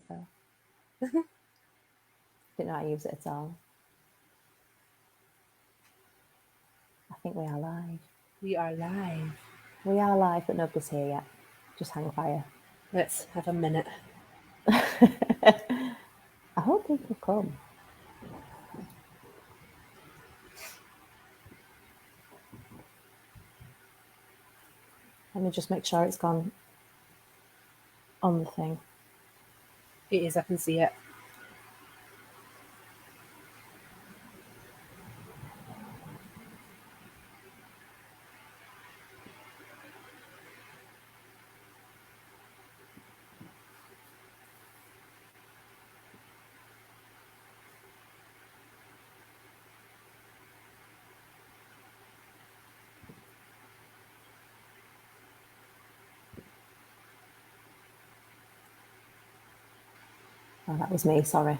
So didn't know how to use it at all. I think we are live. We are live. We are live, but nobody's here yet. Just hang fire. Let's have a minute. I hope people come. Let me just make sure it's gone on the thing. It is, I can see it. Oh, that was me, sorry.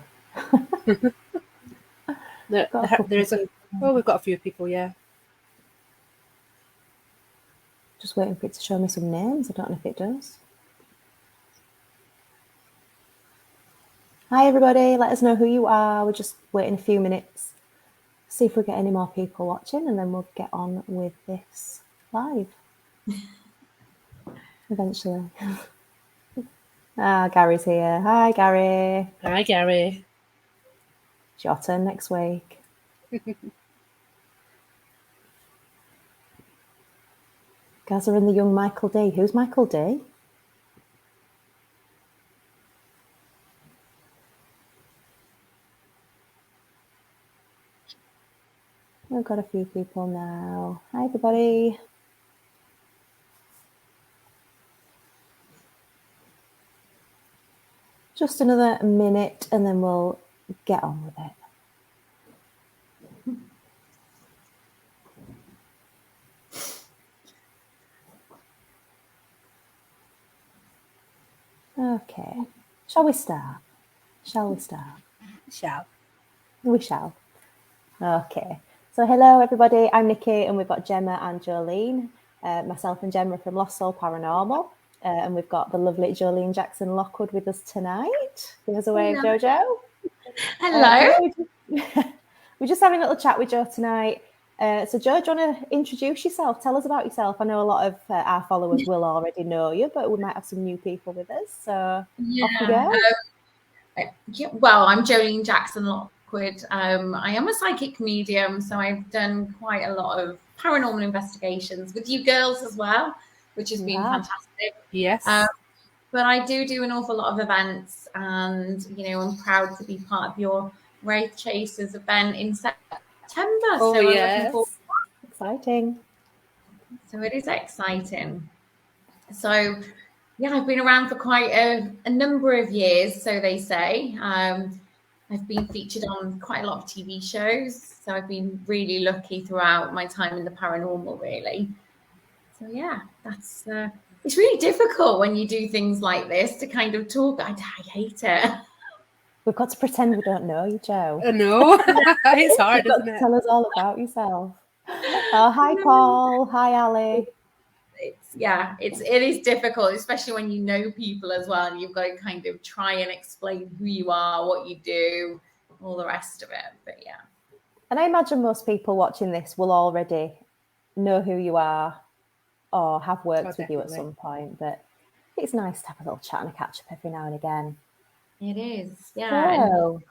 There's we've got a few people, yeah. Just waiting for it to show me some names. I don't know if it does. Hi, everybody. Let us know who you are. We're just waiting a few minutes. See if we get any more people watching, and then we'll get on with this live. Eventually. Gary's here. Hi, Gary. Hi, Gary. It's your turn next week. Gaza and the young Michael D. Who's Michael D? We've got a few people now. Hi, everybody. Just another minute and then we'll get on with it. Okay. Shall we start? Shall. We shall. Okay. So hello, everybody. I'm Nikki and we've got Gemma and Jolene. Myself and Gemma from Lost Soul Paranormal. And we've got the lovely Jolene Jackson Lockwood with us tonight. Give us a wave, Jojo. Hello. We're just having a little chat with Jo tonight. So Jo, do you want to introduce yourself? Tell us about yourself. I know a lot of our followers will already know you, but we might have some new people with us. So off you go. Well, I'm Jolene Jackson Lockwood. I am a psychic medium, so I've done quite a lot of paranormal investigations with you girls as well, which has been fantastic. Yes. But I do an awful lot of events, and I'm proud to be part of your Wraith Chasers event in September. Oh, so yes. Exciting. So it is exciting. So yeah, I've been around for quite a number of years, so they say. I've been featured on quite a lot of TV shows, so I've been really lucky throughout my time in the paranormal, really. So yeah, that's it's really difficult when you do things like this to kind of talk. I hate it. We've got to pretend we don't know you, Jo. I know. It's hard, isn't it? Tell us all about yourself. Oh, hi, Paul. Hi, Ali. It is difficult, especially when you know people as well, and you've got to kind of try and explain who you are, what you do, all the rest of it. But yeah. And I imagine most people watching this will already know who you are or have worked with you at some point. But it's nice to have a little chat and a catch up every now and again. It is, yeah. So,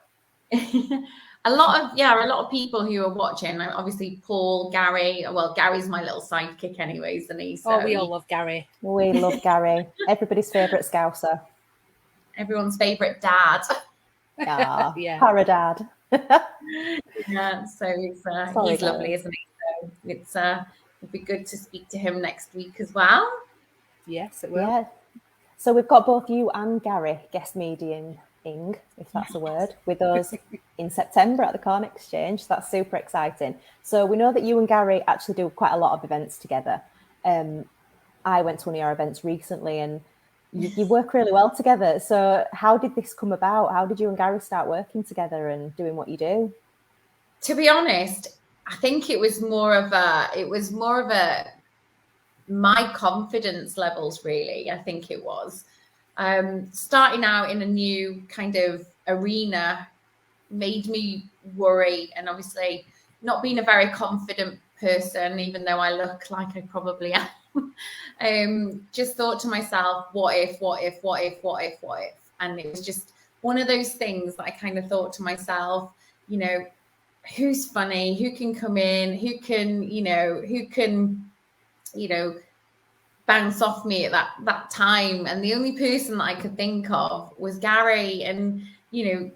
a lot of people who are watching, obviously Paul, Gary. Well, Gary's my little sidekick anyways, and he's we all love Gary. We love Gary. Everybody's favourite Scouser. Everyone's favourite dad. Yeah. Paradad. Yeah, so he's lovely, isn't he? So it'd be good to speak to him next week as well. Yes, it will. Yeah. So we've got both you and Gary guest mediuming, if that's a word, with us in September at the Corn Exchange. So that's super exciting. So we know that you and Gary actually do quite a lot of events together. I went to one of your events recently and you work really well together. So how did this come about? How did you and Gary start working together and doing what you do? To be honest, I think it was more of my confidence levels, really. I think it was. Starting out in a new kind of arena made me worry, and obviously not being a very confident person, even though I look like I probably am, just thought to myself, what if, and it was just one of those things that I kind of thought to myself, who's funny, who can come in, who can bounce off me at that time. And the only person that I could think of was Gary. And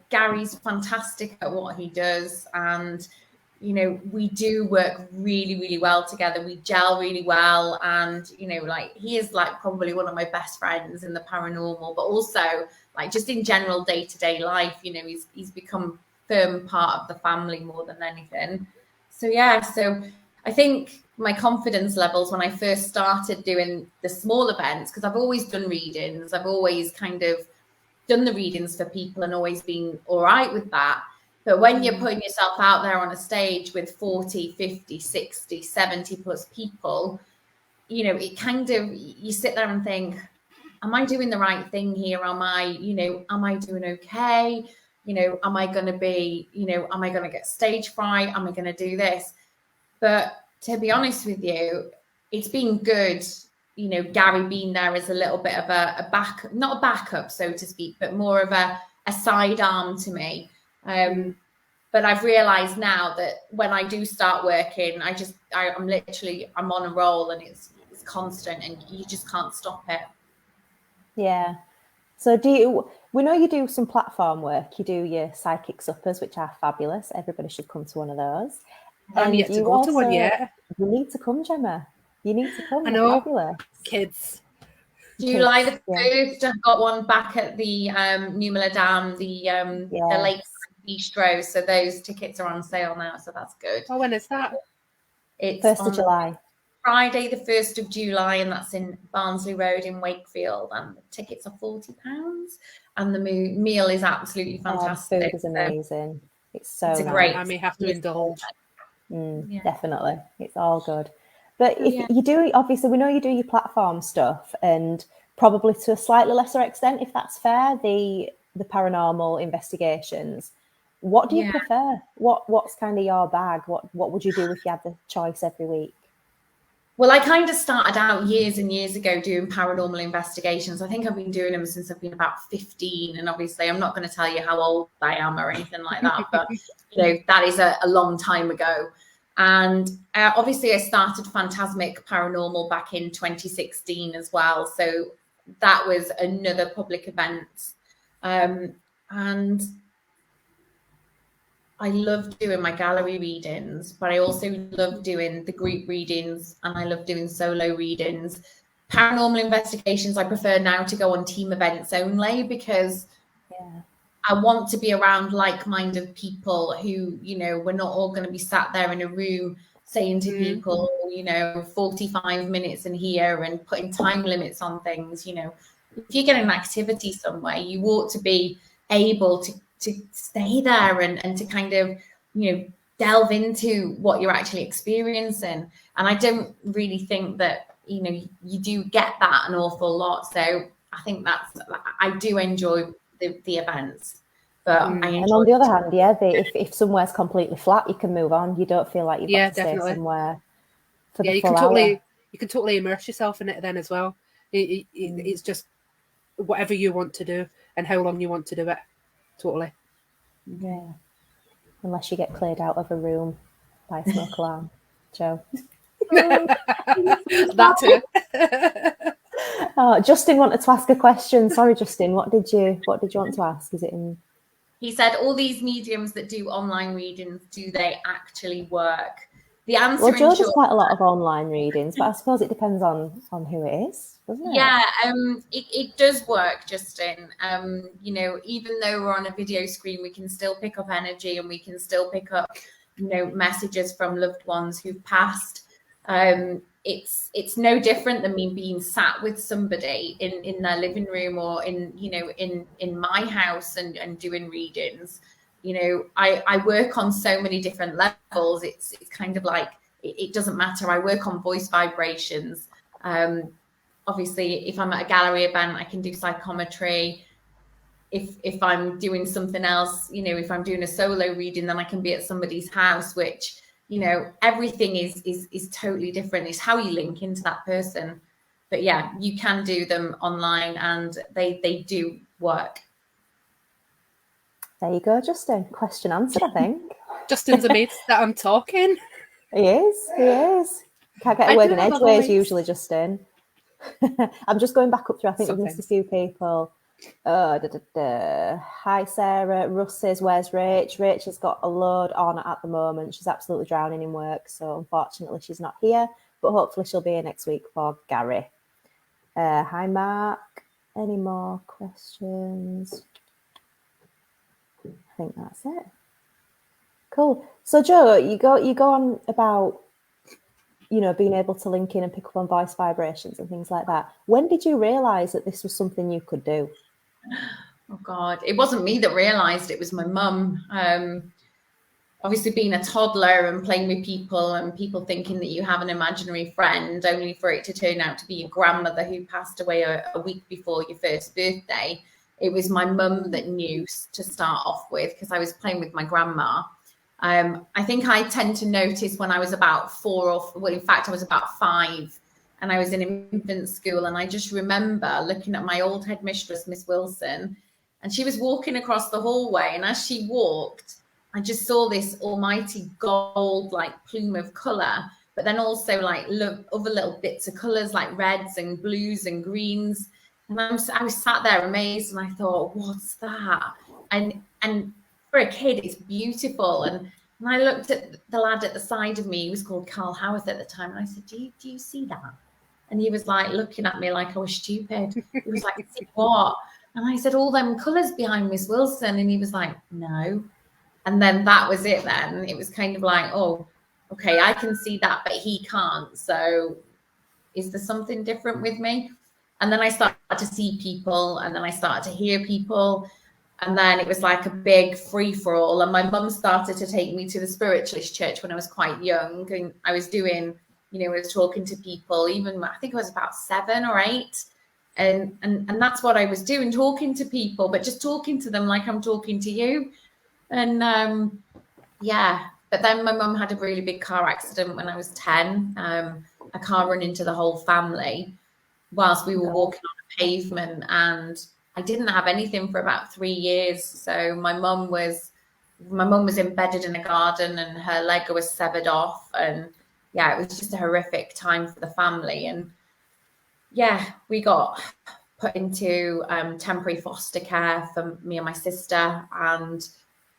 Gary's fantastic at what he does, and we do work really, really well together. We gel really well, and he is like probably one of my best friends in the paranormal, but also like just in general day-to-day life. He's become firm part of the family more than anything. So I think my confidence levels when I first started doing the small events, because I've always done readings, I've always kind of done the readings for people and always been all right with that. But when you're putting yourself out there on a stage with 40, 50, 60, 70 plus people, it kind of, you sit there and think, am I doing the right thing here? Am I doing okay? Am I going to get stage fright? Am I going to do this? But to be honest with you, it's been good, Gary being there as a little bit of a back, not a backup, so to speak, but more of a sidearm to me. But I've realized now that when I do start working, I'm on a roll, and it's constant, and you just can't stop it. Yeah. So we know you do some platform work. You do your psychic suppers, which are fabulous. Everybody should come to one of those. I'm yet to go to one yet. You need to come, Gemma. You need to come. I know. Fabulous. Kids. July the 1st, I've got one back at the New Miller Dam, the Lake Bistro. So those tickets are on sale now. So that's good. Oh, when is that? It's 1st of July. Friday, the 1st of July, and that's in Barnsley Road in Wakefield. And the tickets are £40, and the meal is absolutely fantastic. The food is amazing. It's nice. Great. I may have to indulge. Definitely, it's all good. But if you do, obviously, we know you do your platform stuff, and probably to a slightly lesser extent, if that's fair, the paranormal investigations. What do you prefer? What's kind of your bag? What would you do if you had the choice every week? Well, I kind of started out years and years ago doing paranormal investigations. I think I've been doing them since I've been about 15. And obviously, I'm not going to tell you how old I am or anything like that. But, that is a long time ago. And obviously, I started Phantasmic Paranormal back in 2016 as well. So that was another public event. And I love doing my gallery readings, but I also love doing the group readings, and I love doing solo readings. Paranormal investigations, I prefer now to go on team events only, because I want to be around like-minded people who, we're not all going to be sat there in a room saying to people, 45 minutes in here and putting time limits on things. If you get an activity somewhere, you ought to be able to stay there and to kind of, delve into what you're actually experiencing. And I don't really think that, you do get that an awful lot. So I think I do enjoy the events. But and on the other hand, if somewhere's completely flat, you can move on. You don't feel like you've got to stay somewhere for the full hour. You can totally immerse yourself in it then as well. It's just whatever you want to do and how long you want to do it. Totally. Yeah. Unless you get cleared out of a room by a smoke alarm, Joe. That too. Justin wanted to ask a question. Sorry, Justin. What did you want to ask? Is it in? He said, all these mediums that do online readings, do they actually work? The answer. Well, Joe does quite a lot of online readings, but I suppose it depends on who it is, doesn't it? Yeah, it does work, Justin. Even though we're on a video screen, we can still pick up energy, and we can still pick up, messages from loved ones who've passed. It's no different than me being sat with somebody in their living room or in my house and doing readings. I work on so many different levels. It's kind of like, it doesn't matter. I work on voice vibrations. obviously, if I'm at a gallery event, I can do psychometry. If I'm doing something else, you know, if I'm doing a solo reading, then I can be at somebody's house, which, you know, everything is totally different. It's how you link into that person. But yeah, you can do them online, and they do work. There you go, Justin. Question answered, I think. Justin's amazed that I'm talking. He is. Can't get a word in edgeways usually, Justin. I'm just going back up through. I think we've missed a few people. Hi, Sarah. Russ says, where's Rach? Rach has got a load on at the moment. She's absolutely drowning in work, so unfortunately she's not here, but hopefully she'll be here next week for Gary. Hi, Mark. Any more questions? I think that's it. Cool. So, Jo, you go on about, you know, being able to link in and pick up on voice vibrations and things like that. When did you realise that this was something you could do? Oh God, it wasn't me that realised, it was my mum. Obviously being a toddler and playing with people and people thinking that you have an imaginary friend, only for it to turn out to be your grandmother who passed away a week before your first birthday. It was my mum that knew to start off with, because I was playing with my grandma. I think I tend to notice when I was about 4 or, in fact, I was about 5, and I was in infant school, and I just remember looking at my old headmistress, Miss Wilson, and she was walking across the hallway, and as she walked, I just saw this almighty gold like plume of colour, but then also like other little bits of colours like reds and blues and greens. And I was sat there amazed, and I thought, what's that? And for a kid, it's beautiful. And I looked at the lad at the side of me. He was called Carl Howarth at the time. And I said, do you see that? And he was like looking at me like I was stupid. He was like, see what? And I said, all them colours behind Miss Wilson. And he was like, no. And then that was it then. It was kind of like, oh, okay, I can see that, but he can't. So is there something different with me? And then I started to see people, and then I started to hear people. And then it was like a big free-for-all. And my mum started to take me to the spiritualist church when I was quite young. And I was doing, you know, I was talking to people, even I think I was about 7 or 8. And that's what I was doing, talking to people, but just talking to them like I'm talking to you. And yeah, but then my mum had a really big car accident when I was 10. A car run into the whole family whilst we were walking on a pavement, and I didn't have anything for about 3 years. So my mum was embedded in a garden, and her leg was severed off, and yeah, it was just a horrific time for the family. And yeah, we got put into temporary foster care for me and my sister, and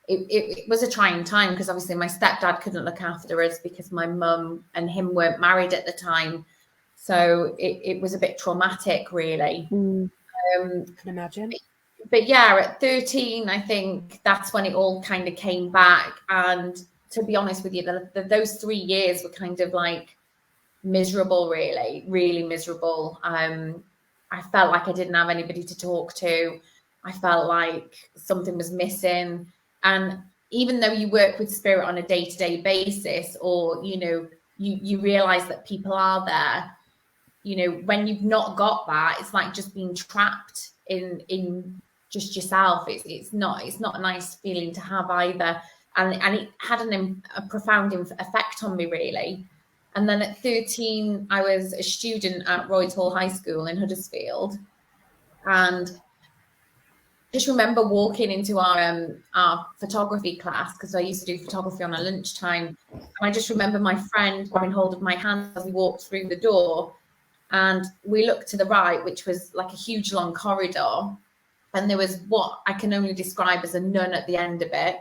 it was a trying time, because obviously my stepdad couldn't look after us because my mum and him weren't married at the time. So it was a bit traumatic, really. I can imagine. But yeah, at 13, I think that's when it all kind of came back. And to be honest with you, those 3 years were kind of like miserable, really, really miserable. I felt like I didn't have anybody to talk to. I felt like something was missing. And even though you work with spirit on a day-to-day basis, or, you know, you realize that people are there, you know, when you've not got that, it's like just being trapped in just yourself. It's not a nice feeling to have either. And it had a profound effect on me, really. And then at 13, I was a student at Royds Hall High School in Huddersfield, and just remember walking into our photography class, because I used to do photography on a lunchtime. And I just remember my friend grabbing hold of my hand as we walked through the door, and we looked to the right, which was like a huge long corridor, and there was what I can only describe as a nun at the end of it.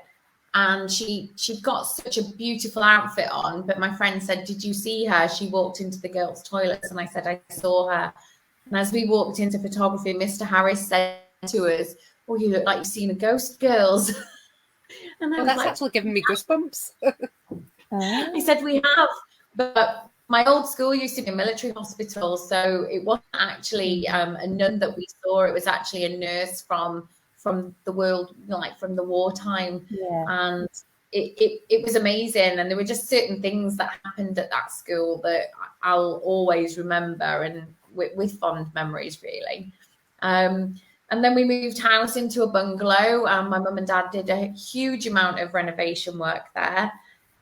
And she'd got such a beautiful outfit on, but my friend said, did you see her? She walked into the girls' toilets. And I said, I saw her. And as we walked into photography, Mr. Harris said to us, oh, you look like you've seen a ghost, girls. And I was that's like, actually giving me goosebumps. He said, we have, but my old school used to be a military hospital, so it wasn't actually a nun that we saw. It was actually a nurse from the world, like from the wartime. Yeah. And it was amazing. And there were just certain things that happened at that school that I'll always remember. And with fond memories, really. And then we moved house into a bungalow. My mum and dad did a huge amount of renovation work there.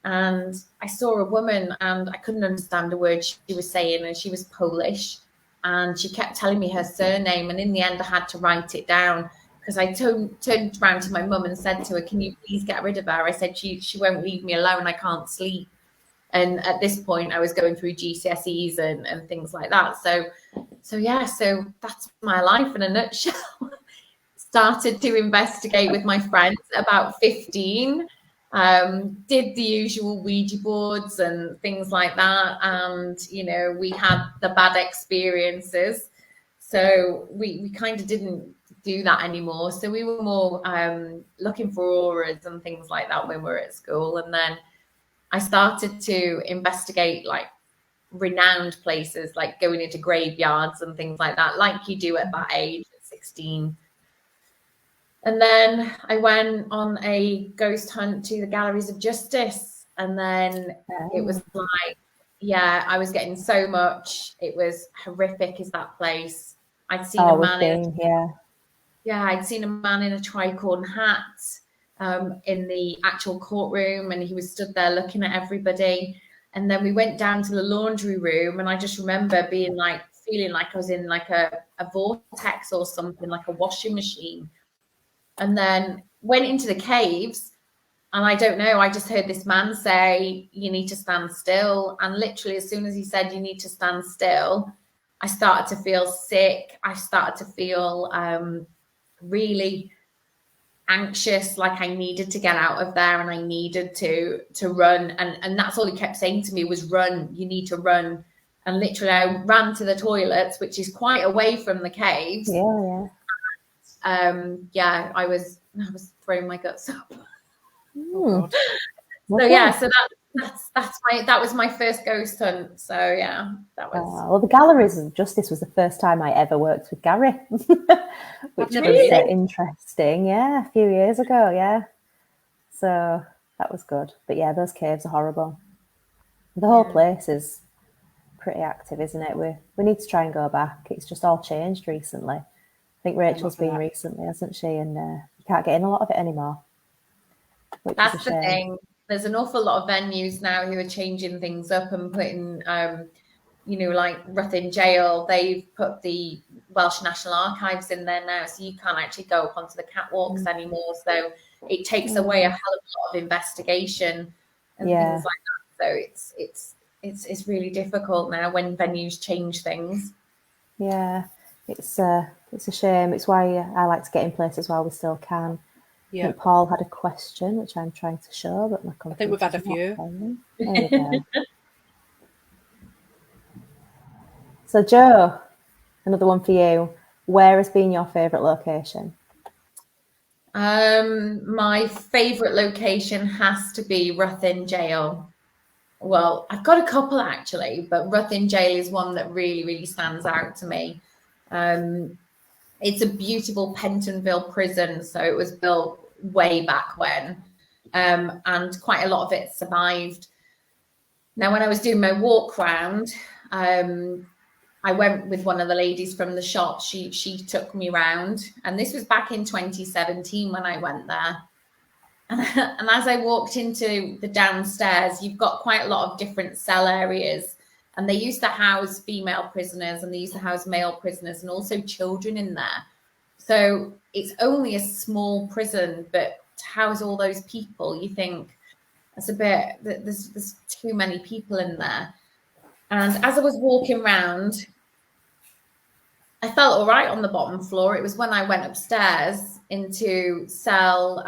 And I saw a woman and I couldn't understand a word she was saying, and she was Polish. And she kept telling me her surname. And in the end, I had to write it down because I turned around to my mum and said to her, can you please get rid of her? I said, she won't leave me alone. I can't sleep. And at this point, I was going through GCSEs and things like that. So that's my life in a nutshell. Started to investigate with my friends about 15. Did the usual Ouija boards and things like that. And, we had the bad experiences. So we kind of didn't do that anymore. So we were more looking for auras and things like that when we were at school. And then I started to investigate like renowned places, like going into graveyards and things like that, like you do at that age, at 16. And then I went on a ghost hunt to the Galleries of Justice. And then it was like, I was getting so much. It was horrific, is that place. I'd seen a man I'd seen a man in a tricorn hat in the actual courtroom, and he was stood there looking at everybody. And then we went down to the laundry room, and I just remember being like, feeling like I was in like a vortex or something, like a washing machine. And then went into the caves, and I don't know, I just heard this man say, you need to stand still. And literally as soon as he said, you need to stand still, I started to feel sick. I started to feel really anxious, like I needed to get out of there and I needed to run. And that's all he kept saying to me was, run, you need to run. And literally I ran to the toilets, which is quite away from the caves. I was throwing my guts up. Oh, so that was my first ghost hunt. So that was. Well, the Galleries of Justice was the first time I ever worked with Gary, which was interesting. Yeah, a few years ago. Yeah, so that was good. But yeah, those caves are horrible. The whole place is pretty active, isn't it? We need to try and go back. It's just all changed recently. I think Rachel's been recently, hasn't she? And you can't get in a lot of it anymore. That's the thing. There's an awful lot of venues now who are changing things up and putting, like Ruthin Jail, they've put the Welsh National Archives in there now, so you can't actually go up onto the catwalks anymore. So it takes away a hell of a lot of investigation and things like that. So it's really difficult now when venues change things. Yeah, it's a shame. It's why I like to get in places while we still can. Yeah. Paul had a question, which I'm trying to show, but my computer's I think we've had a few. There we go. So, Jo, another one for you. Where has been your favourite location? My favourite location has to be Ruthin Jail. Well, I've got a couple actually, but Ruthin Jail is one that really, really stands out to me. It's a beautiful Pentonville prison, so it was built way back when, and quite a lot of it survived. Now, when I was doing my walk round, I went with one of the ladies from the shop. She took me round, and this was back in 2017 when I went there. And as I walked into the downstairs, you've got quite a lot of different cell areas. And they used to house female prisoners and they used to house male prisoners and also children in there. So it's only a small prison, but to house all those people, you think that's a bit, there's too many people in there. And as I was walking around, I felt all right on the bottom floor. It was when I went upstairs into cell,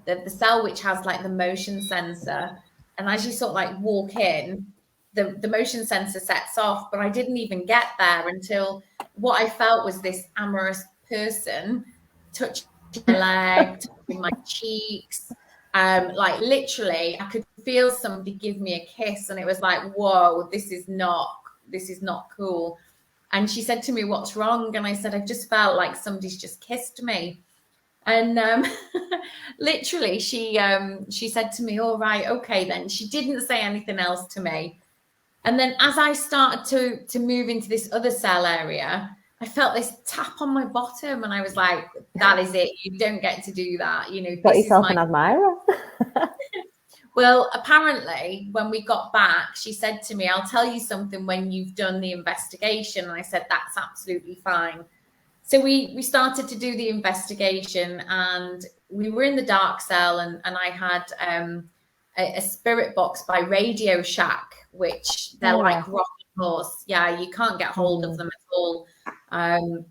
the cell which has like the motion sensor. And as you sort of like walk in, the motion sensor sets off, but I didn't even get there until what I felt was this amorous person touching my leg, touching my cheeks. Like literally I could feel somebody give me a kiss and it was like, whoa, this is not cool. And she said to me, what's wrong? And I said, I just felt like somebody's just kissed me. And literally she said to me, all right, okay then. She didn't say anything else to me. And then as I started to move into this other cell area, I felt this tap on my bottom, and I was like, that is it. You don't get to do that. You know, Got this yourself is my... an admirer. Well, apparently, when we got back, she said to me, I'll tell you something when you've done the investigation. And I said, that's absolutely fine. So we started to do the investigation, and we were in the dark cell, and I had a spirit box by Radio Shack, which they're like rocking horse. Yeah, you can't get hold of them at all. And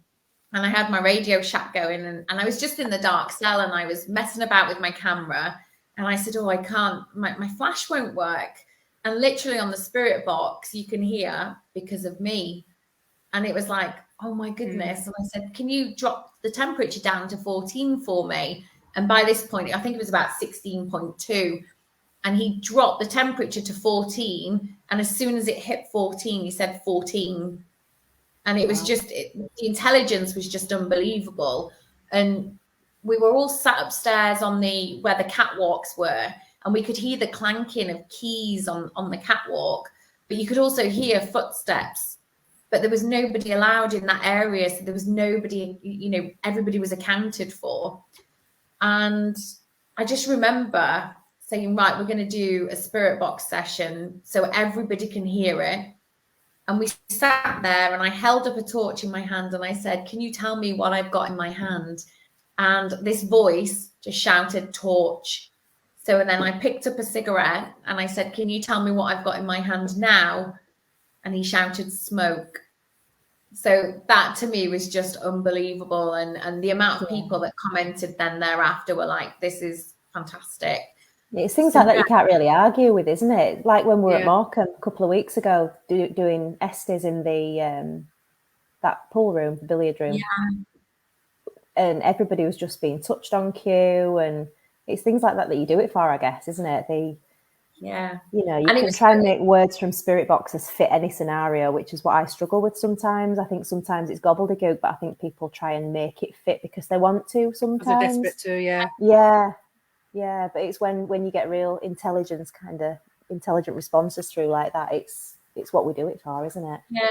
I had my Radio Shack going, and I was just in the dark cell, and I was messing about with my camera. And I said, oh, I can't, my flash won't work. And literally on the spirit box, you can hear, because of me. And it was like, oh my goodness. And I said, can you drop the temperature down to 14 for me? And by this point, I think it was about 16.2. And he dropped the temperature to 14. And as soon as it hit 14, he said 14. And it was just, the intelligence was just unbelievable. And we were all sat upstairs on where the catwalks were, and we could hear the clanking of keys on the catwalk, but you could also hear footsteps, but there was nobody allowed in that area. So there was nobody, you know, everybody was accounted for. And I just remember saying, right, we're going to do a spirit box session so everybody can hear it. And we sat there, and I held up a torch in my hand, and I said, can you tell me what I've got in my hand? And this voice just shouted torch. So then I picked up a cigarette, and I said, can you tell me what I've got in my hand now? And he shouted smoke. So that to me was just unbelievable. And the amount of people that commented then thereafter were like, this is fantastic. It's things like that you can't really argue with, isn't it? Like when we were at Morecambe a couple of weeks ago doing Estes in the that pool room, the billiard room. Yeah. And everybody was just being touched on cue, and it's things like that you do it for, I guess, isn't it? You know, you can try and make words from spirit boxes fit any scenario, which is what I struggle with sometimes. I think sometimes it's gobbledygook, but I think people try and make it fit because they want to sometimes. They're desperate to, Yeah, but it's when you get real intelligent responses through like that, it's what we do it for, isn't it? Yeah.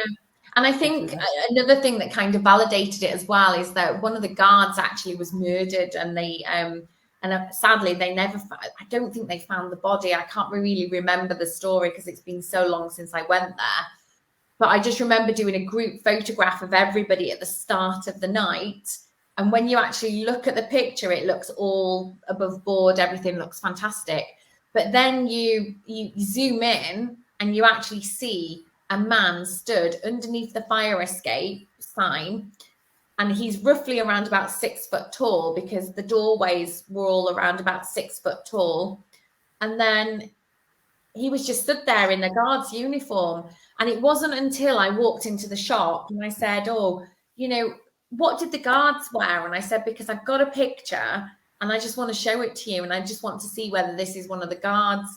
And I think another thing that kind of validated it as well is that one of the guards actually was murdered, and sadly they never, I don't think they found the body. I can't really remember the story because it's been so long since I went there. But I just remember doing a group photograph of everybody at the start of the night. And when you actually look at the picture, it looks all above board. Everything looks fantastic. But then you zoom in and you actually see a man stood underneath the fire escape sign, and he's roughly around about 6 foot tall because the doorways were all around about 6 foot tall. And then he was just stood there in the guard's uniform. And it wasn't until I walked into the shop and I said, oh, you know, what did the guards wear? And I said, because I've got a picture and I just want to show it to you. And I just want to see whether this is one of the guards.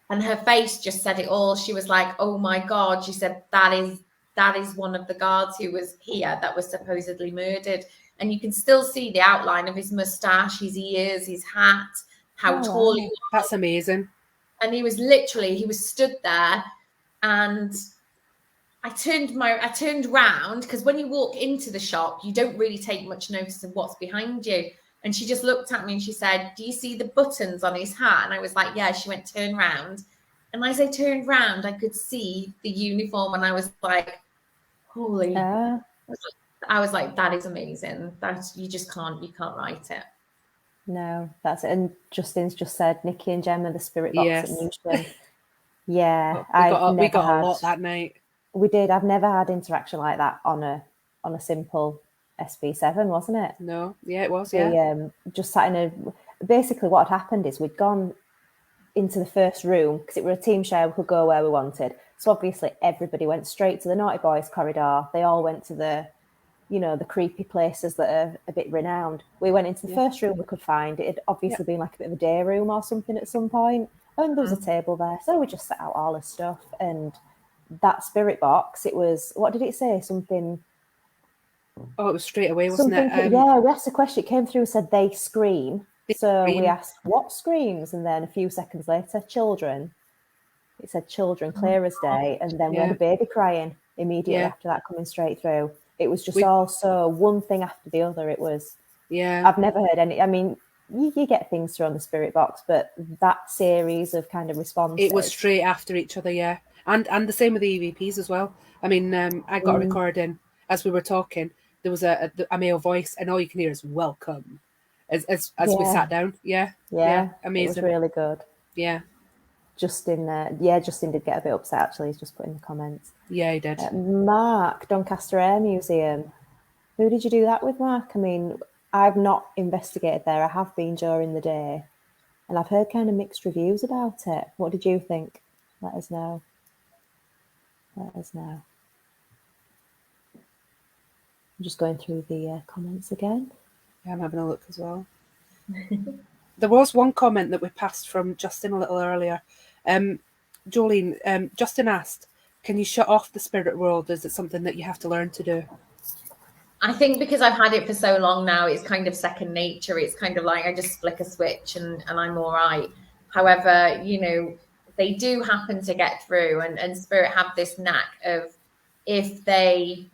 And her face just said it all. She was like, oh my God. She said, that is one of the guards who was here that was supposedly murdered. And you can still see the outline of his mustache, his ears, his hat, how tall he was. That's amazing. And he was stood there, and I turned round, because when you walk into the shop, you don't really take much notice of what's behind you. And she just looked at me and she said, do you see the buttons on his hat? And I was like, yeah. She went, turn round. And as I turned round, I could see the uniform, and I was like, holy. I was like, that is amazing. You can't write it. No, that's it. And Justin's just said, Nikki and Gemma, the spirit box at Newton. Yeah. We got a lot that night. We did. I've never had interaction like that on a simple SB7, wasn't it? No, yeah, it was. Just sat in basically what had happened is we'd gone into the first room because it were a team share. We could go where we wanted. So obviously everybody went straight to the Naughty Boys corridor. They all went to the creepy places that are a bit renowned. We went into the first room we could find. It had obviously been like a bit of a day room or something at some point. And there was a table there. So we just set out all the stuff. And that spirit box, it was, what did it say? Something. Oh, it was straight away, wasn't it? We asked a question. It came through and said, they scream. We asked, what screams? And then a few seconds later, children. It said children clear as day, and then we had a baby crying immediately after that coming straight through. It was just also one thing after the other. It was, I've never heard any. I mean, you get things through on the spirit box, but that series of kind of responses. It was straight after each other, and the same with the EVPs as well. I mean, I got a recording as we were talking. There was a male voice, and all you can hear is "welcome" as we sat down. Yeah, amazing. It was really good. Yeah. Justin did get a bit upset, actually. He's just put in the comments. Yeah, he did. Mark, Doncaster Air Museum. Who did you do that with, Mark? I mean, I've not investigated there. I have been during the day, and I've heard kind of mixed reviews about it. What did you think? Let us know. I'm just going through the comments again. Yeah, I'm having a look as well. There was one comment that we passed from Justin a little earlier. Jolene, Justin asked, can you shut off the spirit world? Is it something that you have to learn to do? I think because I've had it for so long now, it's kind of second nature. It's kind of like I just flick a switch and I'm all right. However, they do happen to get through, and spirit have this knack of, if they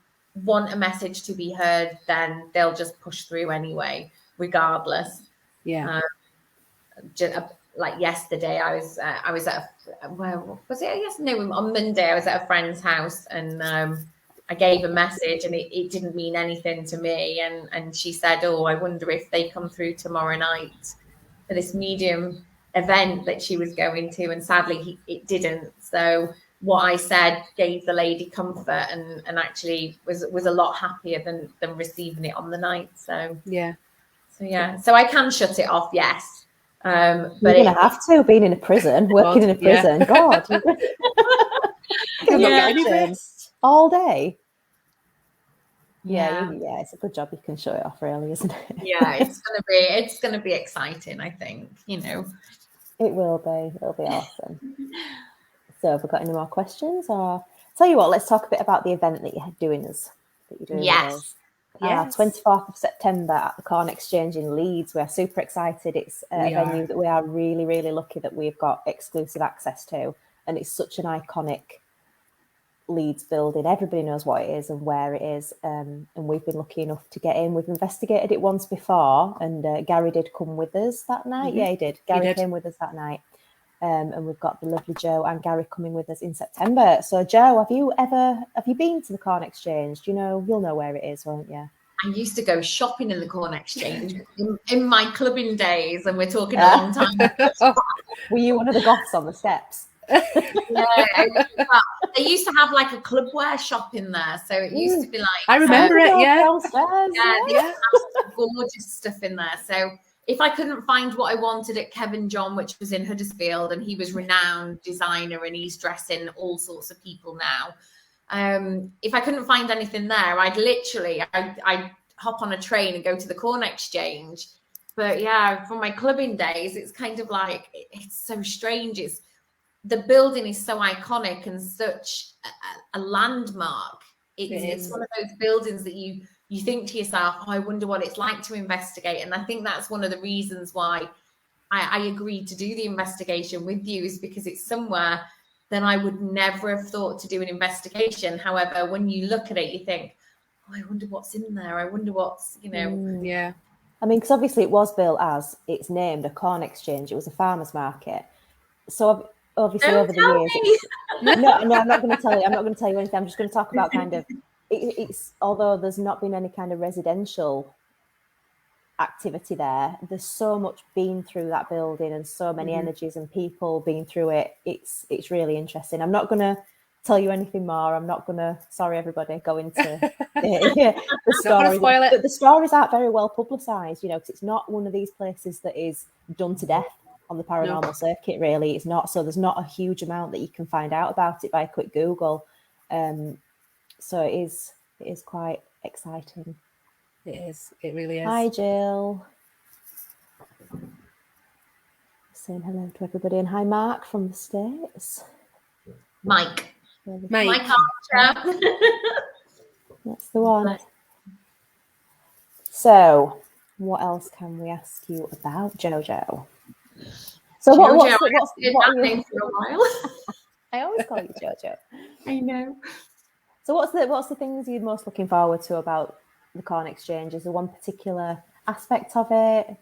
want a message to be heard, then they'll just push through anyway, regardless. Yeah. Like yesterday, I was at where was it? Yes, no, on Monday I was at a friend's house, and I gave a message, and it didn't mean anything to me, and she said, "Oh, I wonder if they come through tomorrow night for this medium event that she was going to," and sadly it didn't. So what I said gave the lady comfort, and actually was a lot happier than receiving it on the night. So I can shut it off, yes. But you're gonna have to, being in a prison, working in a prison. God, all day. Yeah, it's a good job you can shut it off, really, isn't it? Yeah, it's gonna be exciting, I think. It will be. It'll be awesome. So, have we got any more questions? Or tell you what, let's talk a bit about the event that you're doing with us. 24th of September at the Corn Exchange in Leeds. We are super excited. It's a venue that we are really, really lucky that we've got exclusive access to. And it's such an iconic Leeds building. Everybody knows what it is and where it is. And we've been lucky enough to get in. We've investigated it once before, and Gary did come with us that night. Mm-hmm. Yeah, he did. Gary came with us that night. And we've got the lovely Joe and Gary coming with us in September. So, Joe, have you been to the Corn Exchange? You'll know where it is, won't you? I used to go shopping in the Corn Exchange in my clubbing days, and we're talking a long time. Were you one of the goths on the steps? Yeah, they used to have like a clubwear shop in there, so it used to be like. I remember it. They used to have some gorgeous stuff in there. So if I couldn't find what I wanted at Kevin John, which was in Huddersfield, and he was renowned designer, and he's dressing all sorts of people now. If I couldn't find anything there, I'd hop on a train and go to the Corn Exchange. But yeah, from my clubbing days, it's kind of like, it's so strange. The building is so iconic and such a landmark. It's one of those buildings that you think to yourself, oh, I wonder what it's like to investigate. And I think that's one of the reasons why I agreed to do the investigation with you, is because it's somewhere that I would never have thought to do an investigation. However, when you look at it, you think, oh, I wonder what's in there. I wonder what's, Yeah. I mean, because obviously it was built as it's named, a corn exchange. It was a farmer's market. So obviously over the years... No, I'm not going to tell you. I'm not going to tell you anything. I'm just going to talk about kind of... It's although there's not been any kind of residential activity there's so much been through that building, and so many energies and people been through it. It's really interesting. I'm not going to tell you anything more. I'm not going to, sorry everybody, go into the stories. But the stories aren't very well publicised, because it's not one of these places that is done to death on the paranormal circuit, really. It's not. So there's not a huge amount that you can find out about it by a quick Google. So it is quite exciting. It is. It really is. Hi, Jill. Saying hello to everybody. And hi, Mark from the States. Mike Archer. That's the one. So, what else can we ask you about, Jojo? So, what's name for a while? I always call you Jojo. I know. So what's the things you're most looking forward to about the Corn Exchange? Is there one particular aspect of it?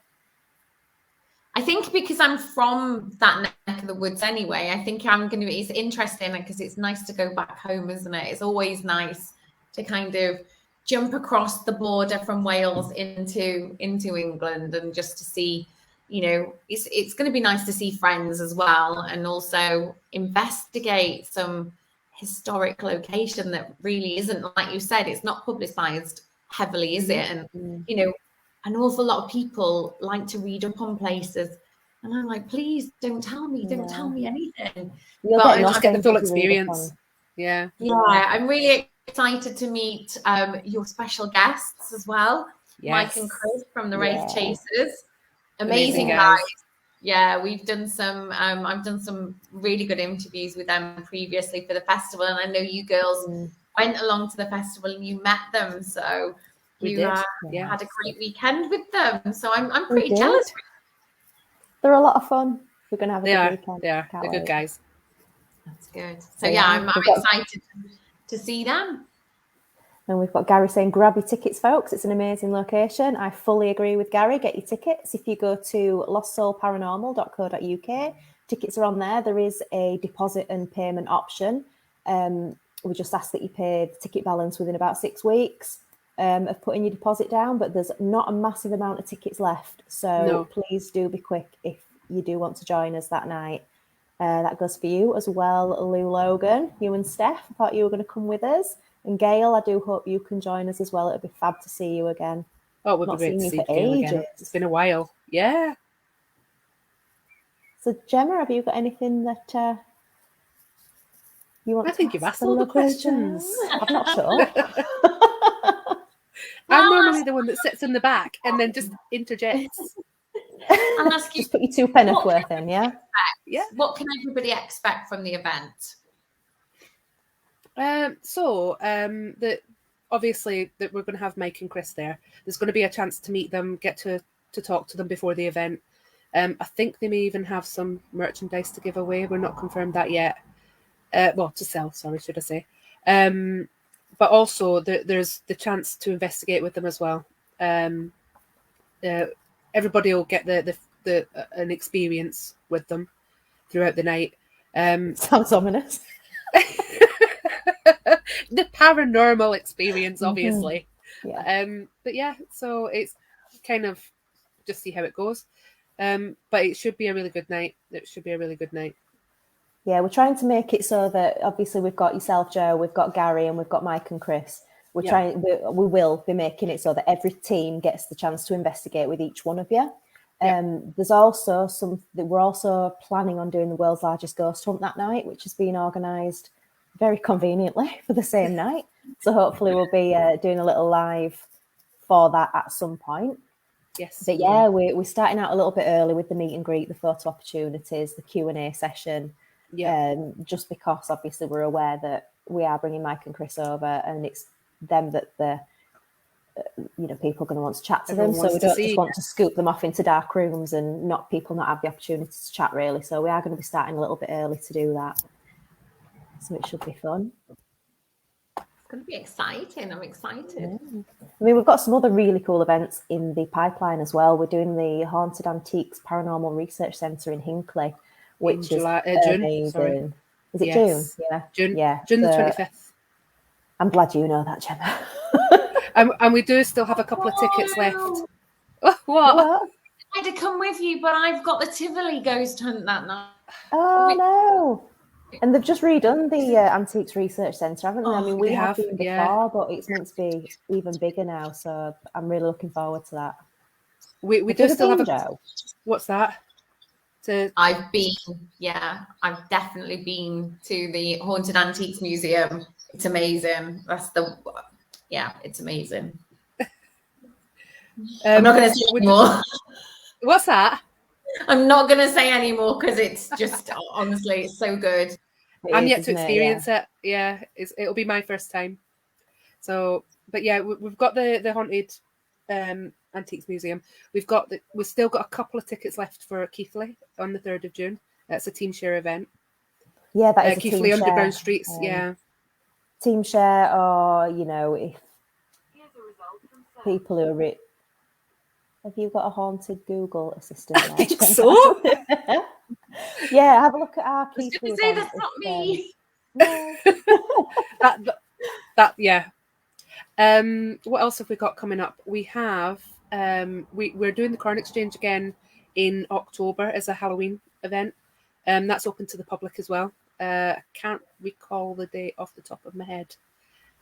I think because I'm from that neck of the woods anyway, I think I'm going to be, it's interesting because it's nice to go back home, isn't it? It's always nice to kind of jump across the border from Wales into England and just to see, you know, it's going to be nice to see friends as well, and also investigate some historic location that really isn't, like you said, it's not publicized heavily, is it? And, you know, an awful lot of people like to read up on places. And I'm like, please don't tell me anything. You'll But get the full experience. Yeah. Yeah, I'm really excited to meet your special guests as well. Yes. Mike and Chris from the Wraith Chasers. Amazing guys. Yeah, we've done some, I've done some really good interviews with them previously for the festival. And I know you girls went along to the festival and you met them. So you had a great weekend with them. So I'm pretty jealous. They're a lot of fun. We're going to have a good weekend. They're good guys. That's good. So yeah, I'm excited to see them. And we've got Gary saying, grab your tickets, folks. It's an amazing location. I fully agree with Gary. Get your tickets. If you go to lostsoulparanormal.co.uk, tickets are on there. There is a deposit and payment option. We just ask that you pay the ticket balance within about 6 weeks of putting your deposit down, but there's not a massive amount of tickets left. So please do be quick if you do want to join us that night. That goes for you as well, Lou Logan, you and Steph. I thought you were going to come with us. And Gail, I do hope you can join us as well. It'd be fab to see you again. Oh, it would be great to see Gail again. It's been a while. Yeah. So, Gemma, have you got anything that you want to ask? I think you've asked all the questions. I'm not sure. I'm normally the one that sits in the back and then just interjects. I'll ask you, just put your 2 pence worth in, yeah? Yeah. What can everybody expect from the event? That obviously that we're going to have Mike and Chris there. There's going to be a chance to meet them, get to talk to them before the event. I think they may even have some merchandise to give away. We're not confirmed that yet. To sell, sorry, should I say. But also there's the chance to investigate with them as well. Everybody will get an experience with them throughout the night. Sounds ominous. The paranormal experience, obviously. But yeah, so it's kind of just see how it goes. But it should be a really good night. Yeah, we're trying to make it so that obviously we've got yourself, Joe, we've got Gary, and we've got Mike and Chris. We will be making it so that every team gets the chance to investigate with each one of you. There's also we're also planning on doing the world's largest ghost hunt that night, which has been organised very conveniently for the same night. So hopefully we'll be doing a little live for that at some point. Yes. But yeah, we're starting out a little bit early with the meet and greet, the photo opportunities, the Q&A session. Just because obviously we're aware that we are bringing Mike and Chris over, and it's them that people are going to want to chat to them. So we don't just want to scoop them off into dark rooms and not have the opportunity to chat, really. So we are going to be starting a little bit early to do that. So it should be fun. It's going to be exciting. I'm excited. Yeah. I mean, we've got some other really cool events in the pipeline as well. We're doing the Haunted Antiques Paranormal Research Centre in Hinckley, which is amazing. June. Is it June? Yeah. June. Yeah. June the 25th. I'm glad you know that, Gemma. And we do still have a couple of tickets left. What? I'd have come with you, but I've got the Tivoli ghost hunt that night. Oh, no. And they've just redone the Antiques Research Centre, haven't they? I mean, we have been before, but it's meant to be even bigger now. So I'm really looking forward to that. We do still have a... What's that? I've definitely been to the Haunted Antiques Museum. It's amazing. It's amazing. I'm not going to say anymore. What's that? I'm not going to say anymore because it's just, honestly, it's so good. I'm yet to experience it. Yeah, it'll be my first time. So, but yeah, we've got the Haunted Antiques Museum. We've still got a couple of tickets left for Keighley on the 3rd of June. That's a team share event. Yeah, that is a Keighley team Underground share. Streets. Team share, or if people who are have you got a haunted Google assistant there? I think so. Yeah, have a look at our I was Keighley going to say event. that's not me. No. Yeah. What else have we got coming up? We have we're doing the Corn Exchange again in October as a Halloween event. That's open to the public as well. I can't recall the date off the top of my head.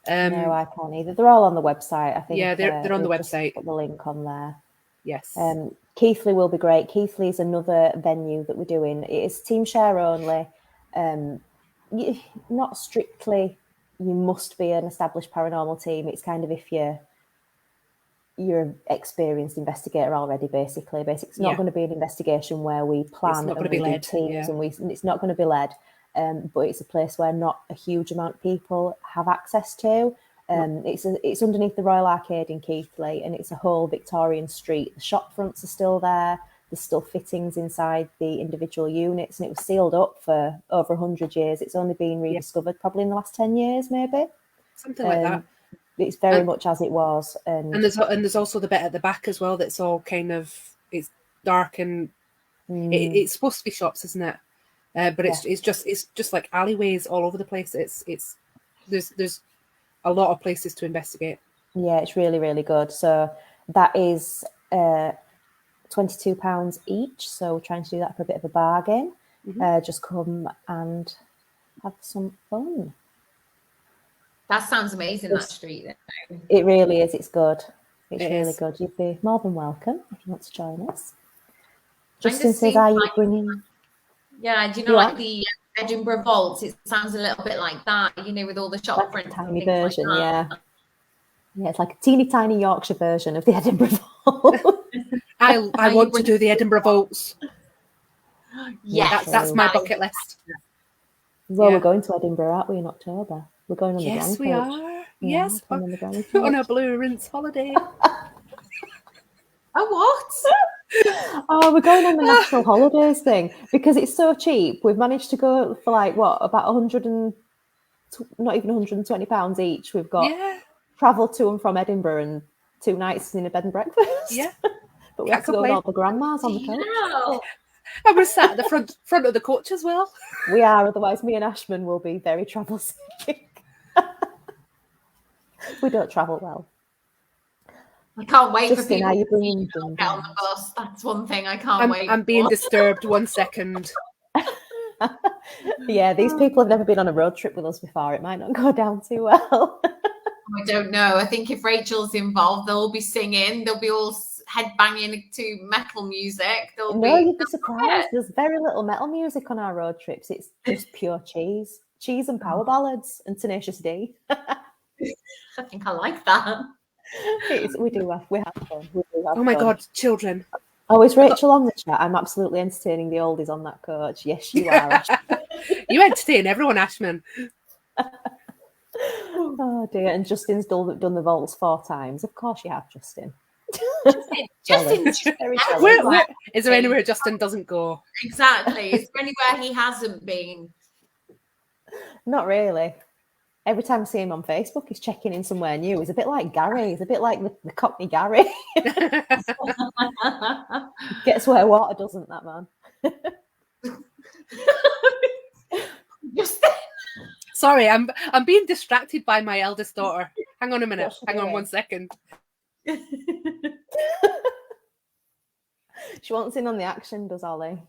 No, I can't either. They're all on the website, I think. Yeah, they're on the we'll website. Just put the link on there. Yes. Keighley will be great. Keighley is another venue that we're doing. It is team share only. Not strictly you must be an established paranormal team. It's kind of if you're an experienced investigator already, basically. It's not going to be an investigation where we plan and we do teams, and it's not going to be led. But it's a place where not a huge amount of people have access to. It's underneath the Royal Arcade in Keighley, and it's a whole Victorian street. The shop fronts are still there. There's still fittings inside the individual units, and it was sealed up for over 100 years. It's only been rediscovered probably in the last 10 years, maybe. Something like that. It's very much as it was. And there's also the bit at the back as well that's all kind of, it's dark and it's supposed to be shops, isn't it? But it's just like alleyways all over the place. There's a lot of places to investigate. Yeah, it's really, really good. So that is £22 each. So we're trying to do that for a bit of a bargain. Just come and have some fun. That sounds amazing, that street. It really is. It's good. It's really good. You'd be more than welcome if you want to join us. Justin says, are you bringing... Yeah, do you know, like the Edinburgh Vaults? It sounds a little bit like that, with all the shop fronts. Tiny version, like Yeah, it's like a teeny tiny Yorkshire version of the Edinburgh Vault. I want to do the Edinburgh Vaults. Yeah, that's my bucket list. Well, we're going to Edinburgh, aren't we, in October? We're going on the Yes, we are. Yes, on a Blue Rinse holiday. Oh, what? Oh, we're going on the national holidays thing because it's so cheap. We've managed to go for about not even £120 each. We've got travel to and from Edinburgh and 2 nights in a bed and breakfast. Yeah, but we have to go with all the grandmas on the coach. And we're sat at the front of the coach as well. We are, otherwise me and Ashman will be very travel sick. We don't travel well. I can't wait Justin, for people are you to get on the bus. That's one thing I can't wait. I'm being disturbed 1 second. Yeah, these people have never been on a road trip with us before. It might not go down too well. I don't know. I think if Rachel's involved, they'll all be singing. They'll be all headbanging to metal music. You'd be surprised. There's very little metal music on our road trips. It's just pure cheese and power ballads and Tenacious D. I think I like that. We have fun. Oh my God, children. Oh, is Rachel on the chat? I'm absolutely entertaining the oldies on that coach. Yes, you are, Ashman. You entertain everyone, Ashman. Oh dear, and Justin's done the vaults 4 times. Of course you have, Justin. Justin's where is there anywhere Justin doesn't go? Exactly. Is there anywhere he hasn't been? Not really. Every time I see him on Facebook, he's checking in somewhere new. He's a bit like Gary. He's a bit like the Cockney Gary. Gets where water doesn't, that man. Sorry, I'm being distracted by my eldest daughter. Hang on a minute. Hang on 1 second. She wants in on the action, does Ollie?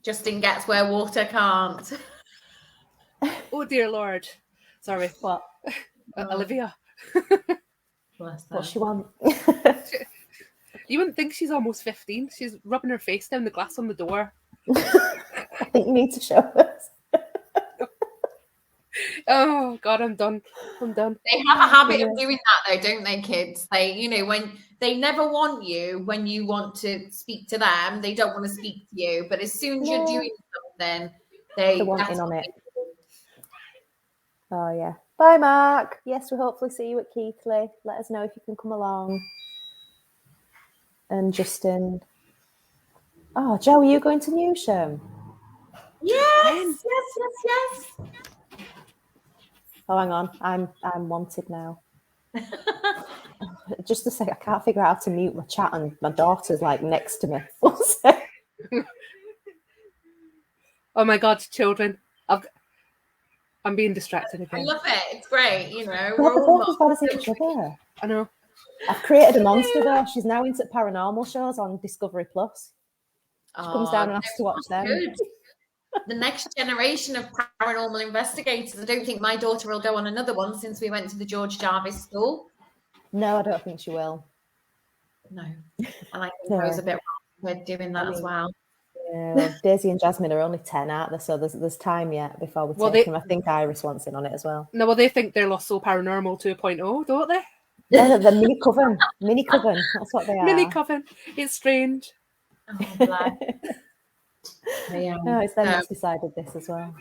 Justin gets where water can't. Oh dear Lord. Sorry. What? Olivia. What she want? You wouldn't think she's almost 15. She's rubbing her face down the glass on the door. I think you need to show us. Oh God, I'm done. They have a habit of doing that though, don't they, kids? They, when they never want you when you want to speak to them, they don't want to speak to you. But as soon as you're doing something, they want in on it. Oh yeah. Bye, Mark. Yes, we'll hopefully see you at Keighley. Let us know if you can come along. And Justin. Oh, Joe, are you going to Newsham? Yes. Oh, hang on. I'm wanted now. Just a sec. I can't figure out how to mute my chat, and my daughter's like next to me. Oh my God, children! I'm being distracted I again. love it. It's great. You know, God, we're they're all both as bad as each other. I know. I've created a monster though. She's now into paranormal shows on Discovery Plus. She comes down and asks to watch them. Good. The next generation of paranormal investigators. I don't think my daughter will go on another one since we went to the George Jarvis school. No, I don't think she will. No. And I think I was a bit wrong with doing that as well. Yeah, well, Daisy and Jasmine are only 10, aren't they? So there's time yet before we take them. I think Iris wants in on it as well. No, well, they think they're Lost Soul Paranormal 2.0, don't they? Yeah, the mini coven. Mini coven. That's what they are. Mini coven. It's strange. Oh, bless. No, it's them that's decided this as well.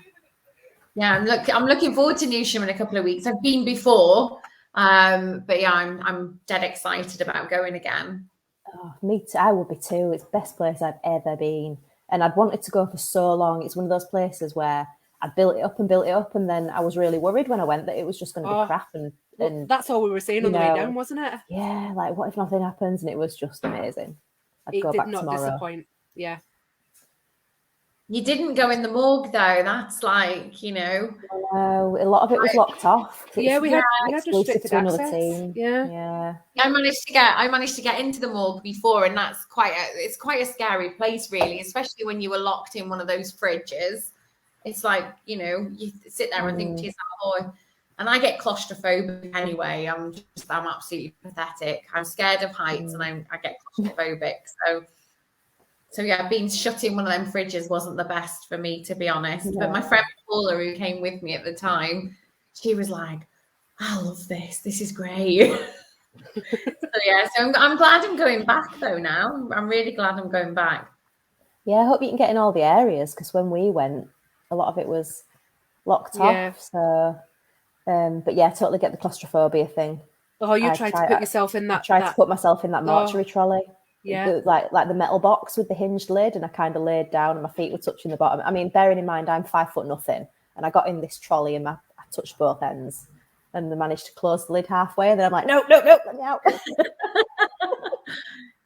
Yeah, I'm looking forward to Newsham in a couple of weeks. I've been before, but yeah, I'm dead excited about going again. Oh, me too. I would be too. It's the best place I've ever been, and I'd wanted to go for so long. It's one of those places where I built it up, and then I was really worried when I went that it was just going to be crap. And that's all we were saying on the way down, wasn't it? Yeah, like what if nothing happens? And it was just amazing. I'd go back tomorrow. It did not disappoint. Yeah. You didn't go in the morgue though. That's like, you know. No, a lot of it was locked off. Yeah, we had exclusive to another team. Yeah. I managed to get into the morgue before, and that's quite a scary place, really, especially when you were locked in one of those fridges. It's like, you know, you sit there and think to yourself, oh, and I get claustrophobic anyway. I'm absolutely pathetic. I'm scared of heights, and I get claustrophobic. So yeah, being shut in one of them fridges wasn't the best for me, to be honest. No. But my friend Paula, who came with me at the time, she was like, I love this. This is great. So I'm glad I'm going back though now. I'm really glad I'm going back. Yeah, I hope you can get in all the areas, because when we went, a lot of it was locked off. So, but yeah, I totally get the claustrophobia thing. Oh, you tried to put yourself in that. I tried to put myself in that mortuary trolley. Yeah, like the metal box with the hinged lid, and I kind of laid down and my feet were touching the bottom. I mean, bearing in mind I'm 5 nothing, and I got in this trolley and I touched both ends, and I managed to close the lid halfway. And then I'm like, no, let me out.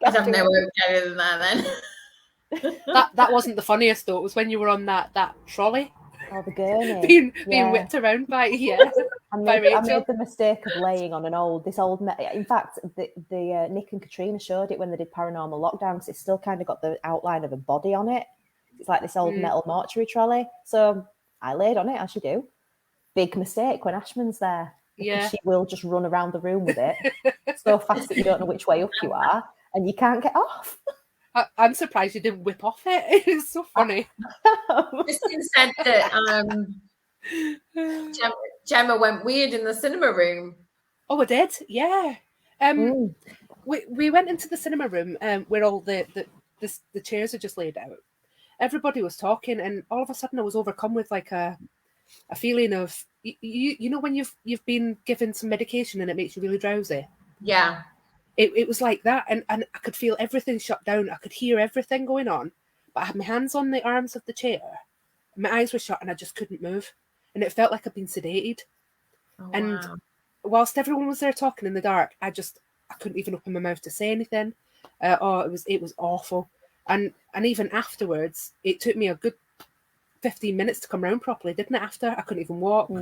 I'd have no way of getting in there then. that wasn't the funniest though. It was when you were on that trolley. Oh, the gurney. being whipped around by I made the mistake of laying on this old. In fact, the Nick and Katrina showed it when they did Paranormal Lockdown, because it's still kind of got the outline of a body on it. It's like this old metal mortuary trolley. So I laid on it, as you do. Big mistake when Ashman's there. Because she will just run around the room with it so fast that you don't know which way up you are, and you can't get off. I'm surprised you didn't whip off it. It's so funny. Kristen said that Gemma went weird in the cinema room. Oh, I did? Yeah. We went into the cinema room where all the chairs are just laid out. Everybody was talking, and all of a sudden I was overcome with like a feeling of, you know when you've been given some medication and it makes you really drowsy? Yeah. It was like that, and I could feel everything shut down. I could hear everything going on, but I had my hands on the arms of the chair. My eyes were shut, and I just couldn't move. And it felt like I'd been sedated. Oh, and wow. Whilst everyone was there talking in the dark, I couldn't even open my mouth to say anything. It was awful. And even afterwards, it took me a good 15 minutes to come around properly, didn't it? After I couldn't even walk.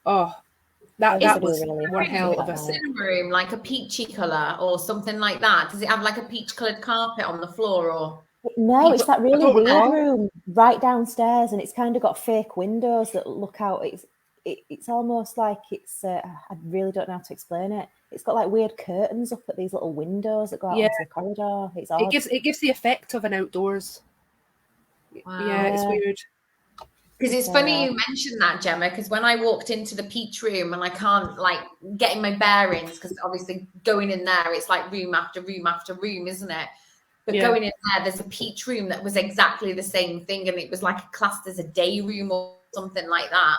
Oh. That was one hell of a cinema room, like a peachy colour or something like that. Does it have like a peach-coloured carpet on the floor, or? No, it's that really weird room right downstairs, and it's kind of got fake windows that look out. It's almost like it's. I really don't know how to explain it. It's got like weird curtains up at these little windows that go out onto the corridor. It's odd. It gives the effect of an outdoors. Wow. Yeah, it's weird. Because it's funny you mentioned that, Gemma, because when I walked into the peach room, and I can't like getting my bearings, because obviously going in there, it's like room after room after room, isn't it? But going in there's a peach room that was exactly the same thing, and it was like classed as a day room or something like that.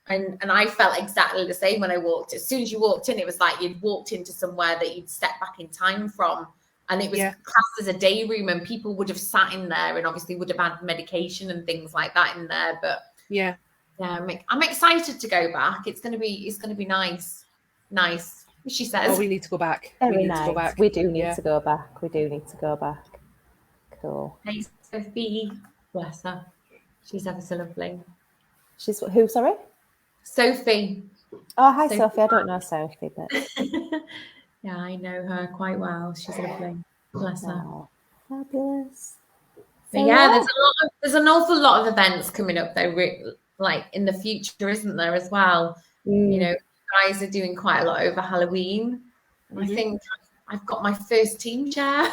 And I felt exactly the same when I walked. As soon as you walked in, it was like you'd walked into somewhere that you'd stepped back in time from. and it was classed as a day room, and people would have sat in there and obviously would have had medication and things like that in there. But yeah, I'm excited to go back. It's gonna be nice. She says. Oh, we need to go back. Very nice. We do need to go back. We do need to go back. Cool. Hey, Sophie. Bless her. She's ever so lovely. She's who, sorry? Sophie. Oh, hi, Sophie. I don't know Sophie, but... Yeah, I know her quite well. She's lovely. Bless her. Oh, fabulous. So, yeah, there's an awful lot of events coming up, though, like in the future, isn't there, as well? You know, guys are doing quite a lot over Halloween. And I think I've got my first team share.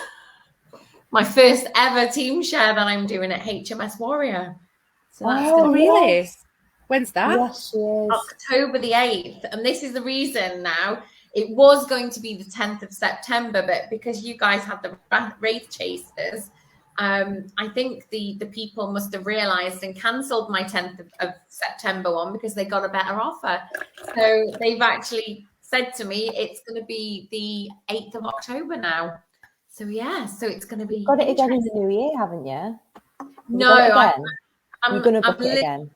My first ever team share that I'm doing at HMS Warrior. So that's really? Yes. When's that? Yes, October the 8th. And this is the reason now. It was going to be the 10th of September, but because you guys had the Wraith Chasers, I think the people must have realised and cancelled my 10th of September one because they got a better offer. So they've actually said to me, it's going to be the 8th of October now. So yeah, so it's going to be. Got it again in the new year, haven't you? No, I'm going to book it again.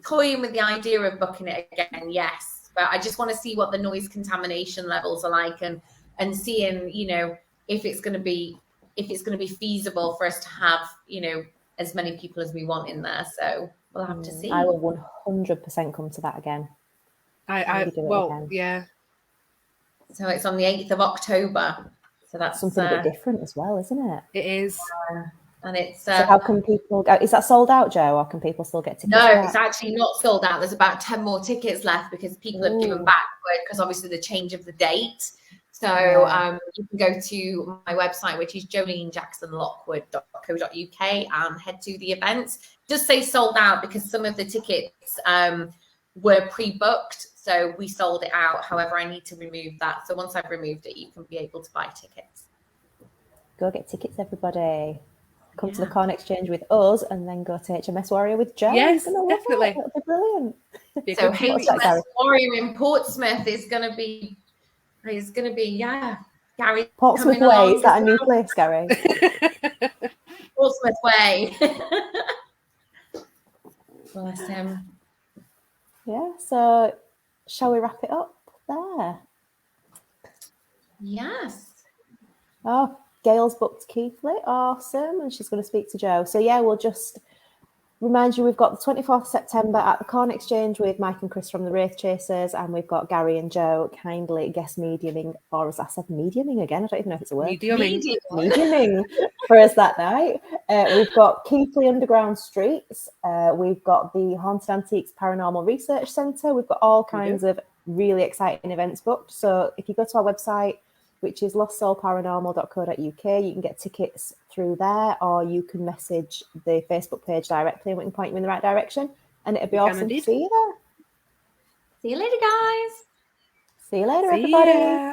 Toying with the idea of booking it again, yes, but I just want to see what the noise contamination levels are like, and seeing, you know, if it's going to be feasible for us to have, you know, as many people as we want in there. So we'll have to see. I will 100% come to that again. Yeah. So it's on the 8th of October. So that's something a bit different as well, isn't it? It is. And it's so how can people go? Is that sold out, Joe, or can people still get tickets? No, it's actually not sold out. There's about 10 more tickets left because people have given back because obviously the change of the date. So you can go to my website, which is jolenejacksonlockwood.co.uk, and head to the events. Just say sold out because some of the tickets were pre-booked. So we sold it out. However, I need to remove that. So once I've removed it, you can be able to buy tickets. Go get tickets, everybody. Come to the Corn Exchange with us and then go to HMS Warrior with Joe. Yes, definitely. It'll be brilliant. So HMS Warrior in Portsmouth is going to be, Gary. Portsmouth Way, is that a new place, Gary? Portsmouth Way. Bless him. Yeah, so shall we wrap it up there? Yes. Oh, Gail's booked Keithley. Awesome. And she's going to speak to Joe. So, yeah, we'll just remind you we've got the 24th September at the Corn Exchange with Mike and Chris from the Wraith Chasers. And we've got Gary and Joe kindly guest mediuming, or as I said, mediuming again. I don't even know if it's a word. Mediuming for us that night. We've got Keithley Underground Streets. We've got the Haunted Antiques Paranormal Research Centre. We've got all kinds of really exciting events booked. So if you go to our website, which is lostsoulparanormal.co.uk, you can get tickets through there, or you can message the Facebook page directly and we can point you in the right direction. And it'd be awesome to see you there. See you later, guys. See you later, everybody.